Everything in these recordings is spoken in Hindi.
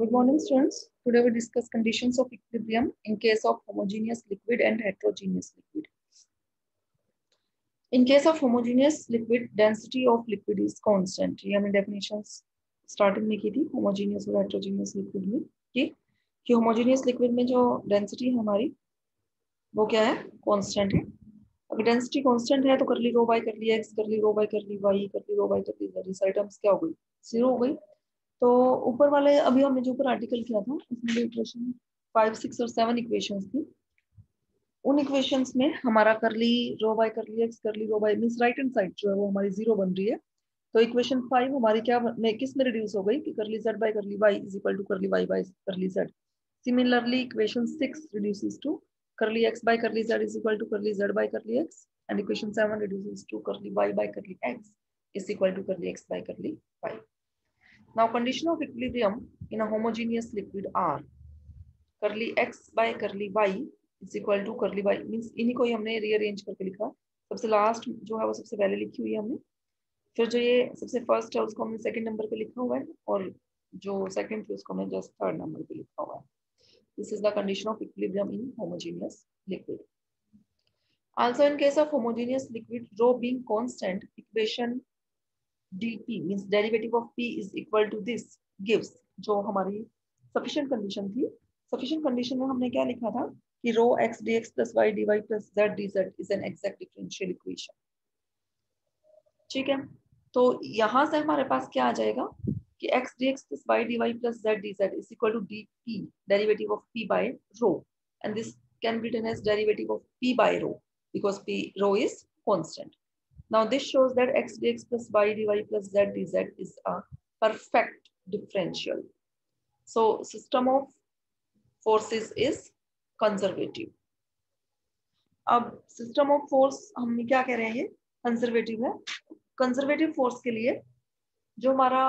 Good morning, students. Today we discuss conditions of equilibrium in case of homogeneous liquid and heterogeneous liquid. In case of homogeneous liquid, density of liquid is constant. ये हमने definitions starting में की थी homogeneous और heterogeneous liquid में कि homogeneous liquid में जो density है हमारी वो क्या है? constant है. अगर density constant है तो कर ली rho by कर ली x, कर ली rho by कर ली y, कर ली rho by कर ली z. इस items क्या हो गई? 0 हो गई. तो ऊपर वाले अभी हमने जो ऊपर आर्टिकल किया था उसमें इक्वेशन 5, 6 और 7 इक्वेशंस थी. उन इक्वेशंस में हमारा कर ली रो बाय कर ली एक्स कर ली row by means right hand side जो है वो हमारी 0 बन रही है. तो इक्वेशन 5 हमारी क्या में किस में रिड्यूस हो गई कि कर ली z by curly y is equal to curly y by curly z. Similarly equation 6 reduces to curly x by curly z is equal to curly z by curly x and equation 7 reduces to curly y by curly x is equal to curly x by curly y. Now condition of equilibrium in a homogeneous liquid are curly x by curly y is equal to curly y means इन्हीं को ही हमने rearrange करके लिखा. सबसे लास्ट जो है वो सबसे पहले लिखी हुई है हमने. फिर जो ये सबसे फर्स्ट है उसको हमने सेकंड नंबर पे लिखा हुआ है और जो सेकंड थी उसको हमने जस्ट थर्ड नंबर पे लिखा हुआ है. This is the condition of equilibrium in homogeneous liquid. Also in case of homogeneous liquid, rho being constant, equation dp means derivative of p is equal to this gives जो हमारी sufficient condition थी. sufficient condition में हमने क्या लिखा था कि rho x dx plus y dy plus z dz is an exact differential equation. ठीक है, तो यहां से हमारे पास क्या आ जाएगा कि x dx plus y dy plus z dz is equal to dp derivative of p by rho and this can be written as derivative of p by rho because p rho is constant. Now this shows that x dx plus y dy plus z dz is a perfect differential. So system of forces is conservative. अब system of force हम क्या कह रहे हैं, ये conservative है. Conservative force के लिए जो हमारा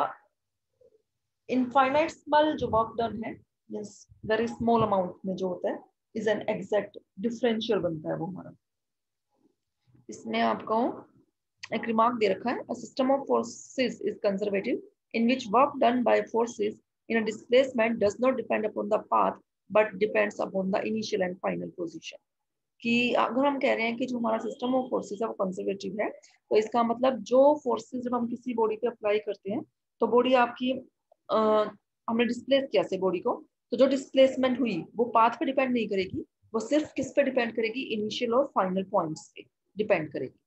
infinitesimal जो work done है means very small amount में जो होता है is an exact differential बनता है वो हमारा. इसमें आपको एक रिमार्क दे रखा है. A system of forces is conservative in which work done by forces in a displacement does not depend upon the path but depends upon the initial and final position. कि अगर हम कह रहे हैं कि जो हमारा सिस्टम ऑफ फोर्सेस है वो कंजर्वेटिव है तो इसका मतलब जो फोर्सेस जब हम किसी बॉडी पे अप्लाई करते हैं तो बॉडी आपकी हमने डिस्प्लेस किया से बॉडी को तो जो डिस्प्लेसमेंट हुई वो पाथ पे डिपेंड नहीं करेगी, वो सिर्फ किस पे डिपेंड करेगी, इनिशियल और फाइनल पॉइंट्स पे डिपेंड करेगी.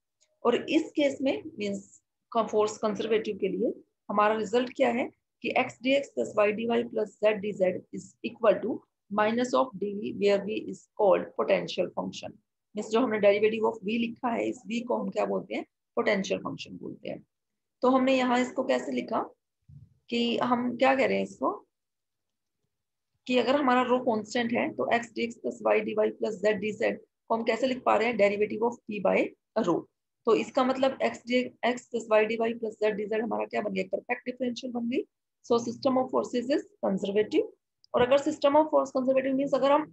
और इस केस में मींस फोर्स कंजर्वेटिव के लिए हमारा रिजल्ट क्या है कि x dx plus y dy plus z dz is equal to minus of dv where v is called potential function. Means जो हमने डेरिवेटिव ऑफ v लिखा है इस v को हम क्या बोलते हैं, पोटेंशियल फंक्शन बोलते हैं. तो हमने यहाँ इसको कैसे लिखा कि हम क्या कह रहे हैं इसको कि अगर हमारा रो कांस्टेंट है तो x dx plus y dy plus z dz को हम कैसे लिख पा रहे हैं, डेरिवेटिव ऑफ p by रो. तो इसका मतलब x plus y dy plus z dz हमारा क्या बन गया, परफेक्ट डिफरेंशियल बन गई. So system of forces is conservative. और अगर system of force conservative means अगर हम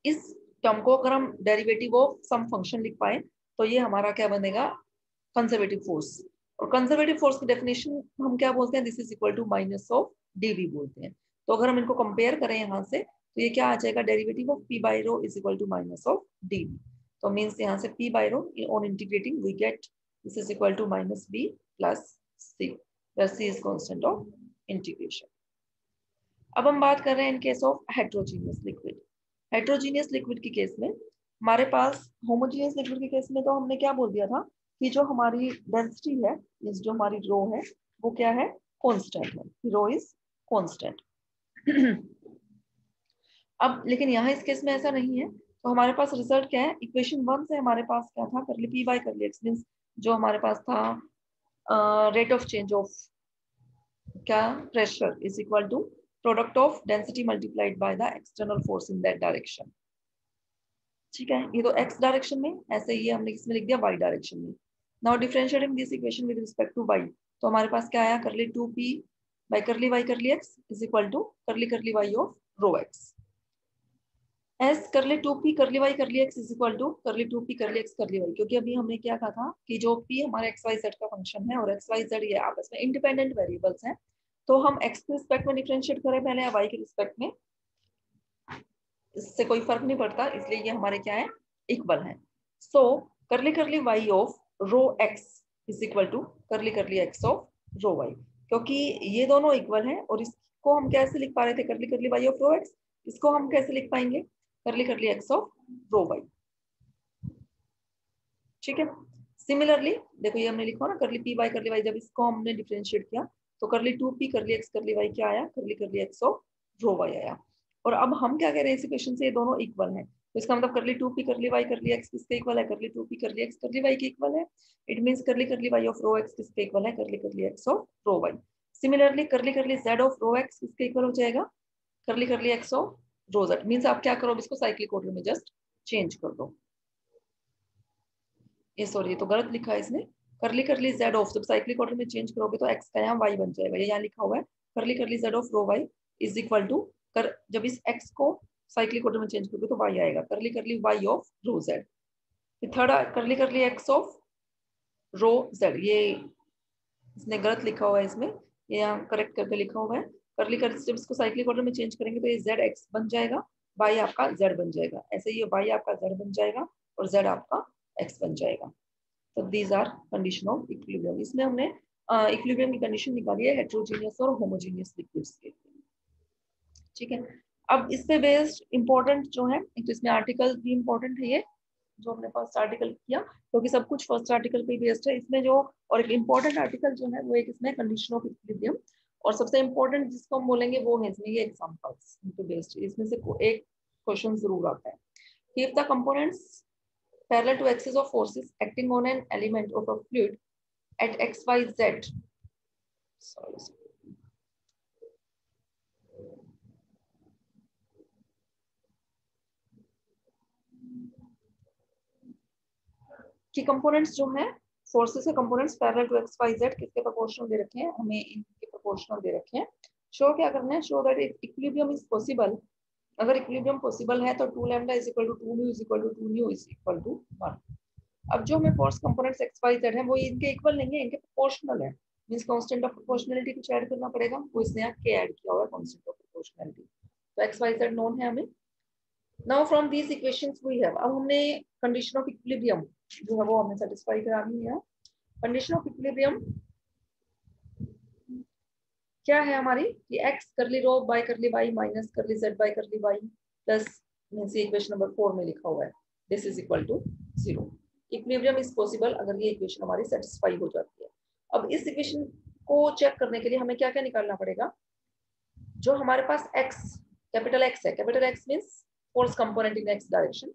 इस टर्म को अगर हम डेरिवेटिव ऑफ सम फंक्शन लिख पाए तो ये हमारा क्या बनेगा, कंजर्वेटिव फोर्स. और कंजर्वेटिव फोर्स की डेफिनेशन हम क्या बोलते हैं, this is equal to minus of dv बोलते हैं. तो अगर हम इनको कंपेयर करें यहाँ से तो ये क्या आ जाएगा, derivative of p by rho is equal to minus of dv. तो मीन्स यहाँ से p by rho on integrating we get this is equal to minus b plus c where c is constant of integration. अब हम बात कर रहे हैं in case of heterogeneous liquid. Heterogeneous liquid के केस में हमारे पास, होमोजीनियस लिक्विड के केस में तो हमने क्या बोल दिया था कि जो हमारी डेंसिटी है जो हमारी रो है वो क्या है, कांस्टेंट है, रो इज कांस्टेंट. अब लेकिन यहाँ इस केस में ऐसा नहीं है. तो हमारे पास रिजल्ट क्या है, इक्वेशन 1 से हमारे पास क्या था, कर ली p bye curly x means जो हमारे पास था रेट ऑफ चेंज ऑफ क्या pressure is equal to product of density multiplied by the external force in that direction. ठीक है, ये तो x डायरेक्शन में, ऐसे ही हमने इसमें लिख दिया y डायरेक्शन में. Now differentiating this equation with respect to y तो हमारे पास क्या आया, कर ली 2p bye curly y curly x is equal to curly y of rho x. As curly 2p curly y curly x is equal to curly 2p curly x कर ली y. क्योंकि अभी हमने क्या कहा था कि जो p हमारा x y z का फंक्शन है और x y z ये आपस में इंडिपेंडेंट वेरिएबल्स हैं तो हम x के रिस्पेक्ट में डिफरेंशिएट करें पहले या y के रिस्पेक्ट में, इससे कोई फर्क नहीं पड़ता, इसलिए ये हमारे क्या है, इक्वल है। सो curly curly y of rho x is equal to curly curly x of rho y, क्योंकि ये दोनों इक्वल हैं। और इसको हम कैसे लिख पा रहे थे, करली curly y of rho x, इसको हम कैसे लिख पाएंगे, करली curly x of rho y। ठीक है। सिमिलरली देखो ये हमने लिखा ना करली पी बाई करली वाई, जब इसको हमने डिफरेंशिएट किया तो करली 2p करली x करली y क्या आया, करली curly x of rho y आया। और अब हम क्या कह रहे हैं इस इक्वेशन से, ये दोनों इक्वल हैं, तो इसका मतलब करली 2p करली y करली x किसके इक्वल है, करली 2p करली x करली y के इक्वल है। It means curly curly y of rho x किसके इक्वल है, curly curly x of rho y। Similarly curly curly z of rho x किसके इक्वल हो जाएगा, curly curly x of rho z। Means आप क्या करो, इसको साइक्लिक ऑर्डर में जस्ट चेंज कर दो। ये सॉरी तो गलत लिखा है इसने, करली करली जेड ऑफ, जब साइक्लिक ऑर्डर में चेंज करोगे तो एक्स का यहाँ वाई बन जाएगा, ये यहाँ लिखा हुआ है curly curly Z of rho Y is equal to कर, जब इस एक्स को साइक्लिक ऑर्डर में चेंज करोगे तो वाई आएगा, curly curly Y of rho Z. Third curly curly x of rho Z, ये इसने गलत लिखा हुआ है इसमें, ये यहाँ करेक्ट करके लिखा हुआ है, करली करली जब इसको साइक्लिक ऑर्डर में चेंज करेंगे तो ये जेड एक्स बन जाएगा, वाई आपका जेड बन जाएगा, ऐसे ये वाई आपका जेड बन जाएगा और जेड आपका एक्स बन जाएगा। तो these are condition of equilibrium. इसमें हमने इक्विलिब्रियम की कंडीशन निकाली है हेटेरोजेनियस और होमोजेनियस लिक्विड्स के। ठीक है। अब इससे बेस्ड इंपॉर्टेंट जो है, एक तो इसमें आर्टिकल भी इंपॉर्टेंट है, ये जो हमने फर्स्ट आर्टिकल किया, क्योंकि सब कुछ फर्स्ट आर्टिकल पे बेस्ड है इसमें जो, और एक इंपॉर्टेंट आर्टिकल जो है वो एक इसमें कंडीशन ऑफ इक्विलिब्रियम, और सबसे इंपॉर्टेंट जिसको हम बोलेंगे वो है इसमें ये एग्जांपल्स पे बेस्ड, इसमें से एक क्वेश्चन जरूर आता है। If the components parallel to axis of forces acting on an element of a fluid at x, y, z. Sorry. कि कंपोनेंट्स जो हैं, फोर्सेस के components parallel to X Y Z किसके प्रोपोर्शनल दे रखे हैं, हमें इनके प्रोपोर्शनल दे रखे हैं। शो क्या करना है, show that equilibrium is possible. अगर इक्विलिब्रियम पॉसिबल है तो 2 lambda is equal to 2 nu is equal to 2 nu is equal to 1। अब जो हमें force components X Y Z है वो इनके इक्वल नहीं है, इनके प्रोपोर्शनल है। मींस कांस्टेंट ऑफ प्रोपोर्शनैलिटी कुछ ऐड करना पड़ेगा, वो इसने यहाँ के ऐड किया हुआ है कांस्टेंट ऑफ प्रोपोर्शनैलिटी। तो एक्स वाई जेड नोन है हमें। Now from these equations we have, अब हमने कंडीशन ऑफ इक्विलिब्रियम जो है वो हमें सेटिस्फाई करानी है। कंडीशन ऑफ इक्विलिब्रियम क्या है हमारी, कि x करली रो बाय करली y माइनस करली z बाय करली y plus, means equation number 4 में लिखा हुआ है this is equal to 0। Equilibrium is possible अगर ये इक्वेशन हमारी सेटिस्फाई हो जाती है। अब इस इक्वेशन को चेक करने के लिए हमें क्या क्या निकालना पड़ेगा, जो हमारे पास x कैपिटल x है, capital x means force component in x direction,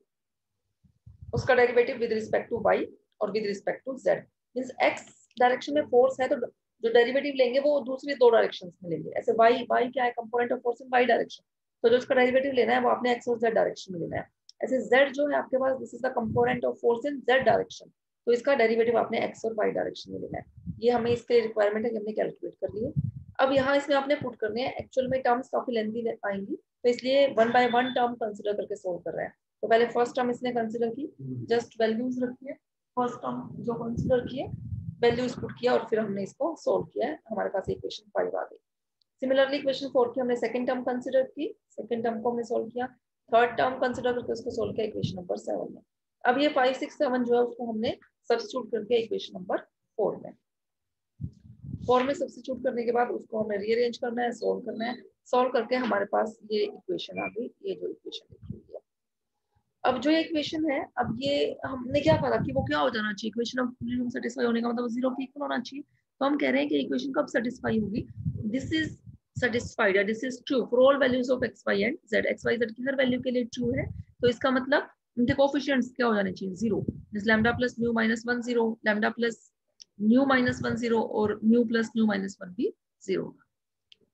उसका derivative with respect to y और with respect to z। Means x direction में फोर्स है तो जो डेरिवेटिव लेंगे वो दूसरी दो डायरेक्शंस में लेंगे। ऐसे y क्या है, component of force in y direction, तो जो उसका डेरिवेटिव लेना है वो आपने x और z डायरेक्शन में लेना है। ऐसे z जो है आपके पास, this is the component of force in z direction, तो इसका डेरिवेटिव आपने x और y डायरेक्शन में लेना है। ये हमें इसके रिक्वायरमेंट है कि हमने कैलकुलेट कर लिए। अब यहाँ इसमें आपने पुट करने हैं, एक्चुअल में टर्म्स काफी लेंथी आएंगी तो इसलिए 1 बाय 1 टर्म कंसिडर करके सोल्व कर रहे हैं। तो पहले फर्स्ट टर्म इसने कंसिडर की, जस्ट वैल्यूज रखी है, फर्स्ट टर्म जो कंसिडर किए वैल्यूज पुट किया और फिर हमने इसको सोल्व किया है, हमारे पास इक्वेशन 5 आ गई। सिमिलरली इक्वेशन 4 की हमने सेकंड टर्म कंसिडर की, सेकंड टर्म को हमने सोल्व किया, थर्ड टर्म कंसिडर करके उसको सोल्व किया इक्वेशन नंबर 7 में। अब ये 5 6 7 जो है उसको हमने सब्स्टिट्यूट करके इक्वेशन नंबर 4 में, 4 में सब्स्टिट्यूट करने के बाद उसको हमें रीअरेंज करना है, सोल्व करना है, सोल्व करके हमारे पास ये इक्वेशन आ गई, ये जो इक्वेशन लिखी हुई है। अब जो इक्वेशन है, अब ये हमने क्या कहा कि वो क्या हो जाना चाहिए, इक्वेशन ऑफ इक्विलिब्रियम सेटिस्फाई होने का मतलब 0 के इक्वल होना चाहिए। तो हम कह रहे हैं कि इक्वेशन कब सेटिस्फाई होगी, this is satisfied, this is true for all values of X Y and Z, X Y Z की हर वैल्यू के लिए ट्रू है। तो इसका मतलब इनके कोएफिशिएंट्स क्या हो जाने चाहिए, 0, जैसे lambda plus new minus 1 0, lambda plus new minus 1 0 और न्यू प्लस न्यू माइनस 1 भी 0।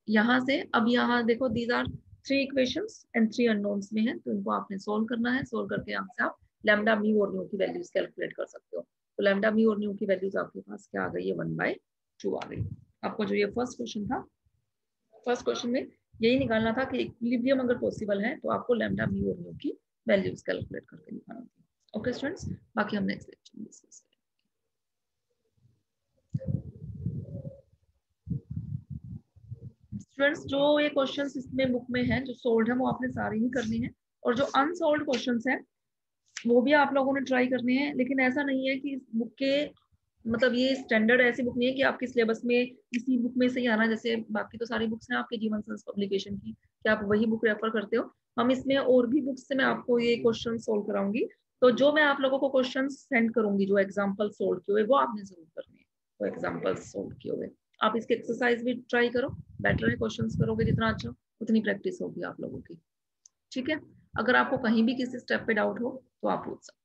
यहाँ से अब यहाँ देखो these are 3 equations and 3 unknowns में है, तो इनको आपने सोल्व करना है, सोल्व करके यहाँ से आप लैम्डा म्यू और न्यू की वैल्यूज कैलकुलेट कर सकते हो। तो लैम्डा म्यू और न्यू की वैल्यूज आपके पास क्या आ गई है, 1/2 आ गई। आपको जो ये फर्स्ट क्वेश्चन था, फर्स्ट क्वेश्चन में यही निकालना था कि इक्विलिब्रियम अगर पॉसिबल है तो आपको लैम्डा म्यू और न्यू की वैल्यूज कैलकुलेट करके निकालना था। ओके स्टूडेंट्स, बाकी हम नेक्स्ट लेक्चर में डिस्कस करेंगे। स्टूडेंट्स जो ये क्वेश्चंस इसमें बुक में हैं जो सोल्व है वो आपने सारे ही करने हैं, और जो अनसोल्व क्वेश्चंस हैं वो भी आप लोगों ने ट्राई करने हैं। लेकिन ऐसा नहीं है कि बुक के मतलब ये स्टैंडर्ड ऐसी बुक नहीं है कि आपके सिलेबस में इसी बुक में से ही आना, जैसे बाकी तो सारी बुक्स हैं आपके जीवन संस पब्लिकेशन की कि आप वही बुक रेफर करते हो। हम इसमें और भी बुक्स से मैं आपको ये क्वेश्चन सोल्व कराऊंगी। तो जो मैं आप लोगों को क्वेश्चन सेंड करूंगी जो एग्जाम्पल सोल्व किए हुए वो आपने जरूर करने हैं, वो एग्जाम्पल सोल्व किए हुए। आप इसके एक्सरसाइज भी ट्राई करो, बेटर है क्वेश्चन करोगे जितना अच्छा उतनी प्रैक्टिस होगी आप लोगों की। ठीक है, अगर आपको कहीं भी किसी स्टेप पे डाउट हो तो आप पूछ सकते हो।